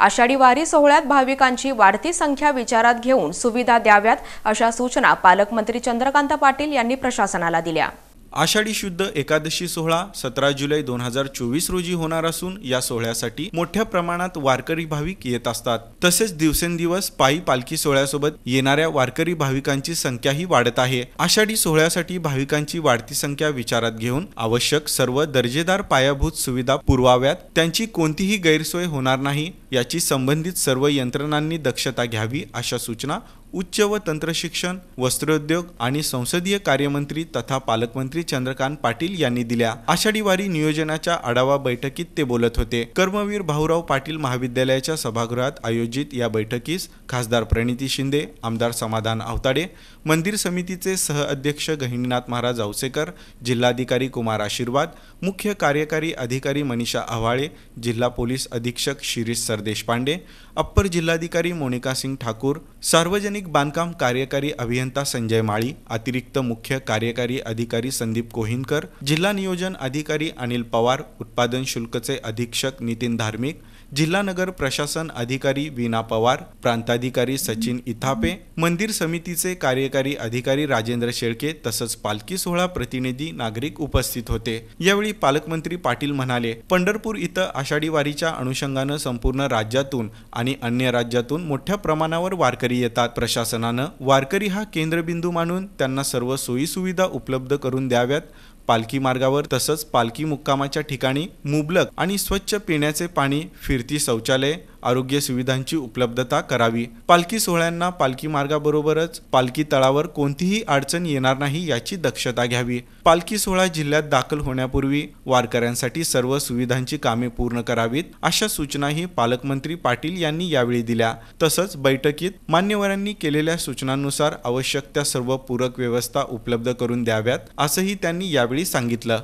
आषाढी वारी सोहळ्यात भाविकांची वाढती संख्या विचारात घेऊन सुविधा द्याव्यात अशा सूचना पालकमंत्री चंद्रकांत पाटील यांनी प्रशासनाला दिल्या। आषाढी शुद्ध एकादशी सोहळा 17 जुलै 2024 रोजी होणार असून या सोहळ्यासाठी मोठ्या प्रमाणात वारकरी भाविक येत असतात। तसेच दिवसेंदिवस पायी पालखी सोहळ्यासोबत येणाऱ्या वारकरी भाविकांची संख्याही वाढत आहे। आषाढी सोहळ्यासाठी भाविकांची वाढती संख्या विचारात घेऊन आवश्यक सर्व दर्जेदार पायाभूत सुविधा पुरवाव्यात, त्यांची कोणतीही गैरसोय होणार नाही याची संबंधित सर्व यंत्रणांनी दक्षता घ्यावी अशा सूचना उच्च व तंत्रशिक्षण, वस्त्रोद्योग आणि संसदीय कार्यमंत्री तथा पालकमंत्री चंद्रकांत पाटील यांनी दिल्या। आषाढी वारी नियोजनाच्या आढावा बैठकीत ते बोलत होते। कर्मवीर भाऊराव पाटील महाविद्यालयाच्या सभागृहात आयोजित या बैठकीस खासदार प्रणिती शिंदे, आमदार समाधान आवताडे, मंदिर समितीचे सहअध्यक्ष गहिनीनाथ महाराज औसेकर, जिल्हाधिकारी कुमार आशीर्वाद, मुख्य कार्यकारी अधिकारी मनीषा आव्हाळे, जिल्हा पोलीस अधीक्षक शिरीष सरदेशपांडे, अप्पर जिल्हाधिकारी मोनिका सिंग ठाकूर, सार्वजनिक बांधकाम कार्यकारी अभियंता संजय माळी, अतिरिक्त मुख्य कार्यकारी अधिकारी संदीप कोहिनकर, जिल्हा नियोजन अधिकारी अनिल पवार, उत्पादन शुल्कचे अधीक्षक नितीन धार्मिक, जिल्हा नगर प्रशासन अधिकारी वीणा पवार, प्रांताधिकारी सचिन इथापे, मंदिर समितीचे कार्यकारी अधिकारी राजेंद्र शेळके तसंच पालखी सोहळा प्रतिनिधी नागरिक उपस्थित होते। यावेळी पालकमंत्री पाटील म्हणाले, पंढरपूर इथं आषाढी वारीच्या अनुषंगानं संपूर्ण राज्यातून आणि अन्य राज्यातून मोठ्या प्रमाणावर वारकरी येतात। प्रशासनानं वारकरी हा केंद्रबिंदू मानून त्यांना सर्व सोयी सुविधा उपलब्ध करून द्याव्यात। पालखी मार्गावर तसंच पालखी मुक्कामाच्या ठिकाणी मुबलक आणि स्वच्छ पिण्याचे पाणी, फिरती शौचालय, आरोग्य सुविधांची उपलब्धता करावी। पालखी सोहळ्यांना पालखी मार्गाबरोबरच पालखी तळावर कोणतीही अडचण येणार नाही याची दक्षता घ्यावी। पालखी सोहळा जिल्ह्यात दाखल होण्यापूर्वी वारकऱ्यांसाठी सर्व सुविधांची कामे पूर्ण करावीत अशा सूचनाही पालकमंत्री पाटील यांनी यावेळी दिल्या। तसंच बैठकीत मान्यवरांनी केलेल्या सूचनांनुसार आवश्यक त्या सर्व पूरक व्यवस्था उपलब्ध करून द्याव्यात असंही त्यांनी यावेळी सांगितलं।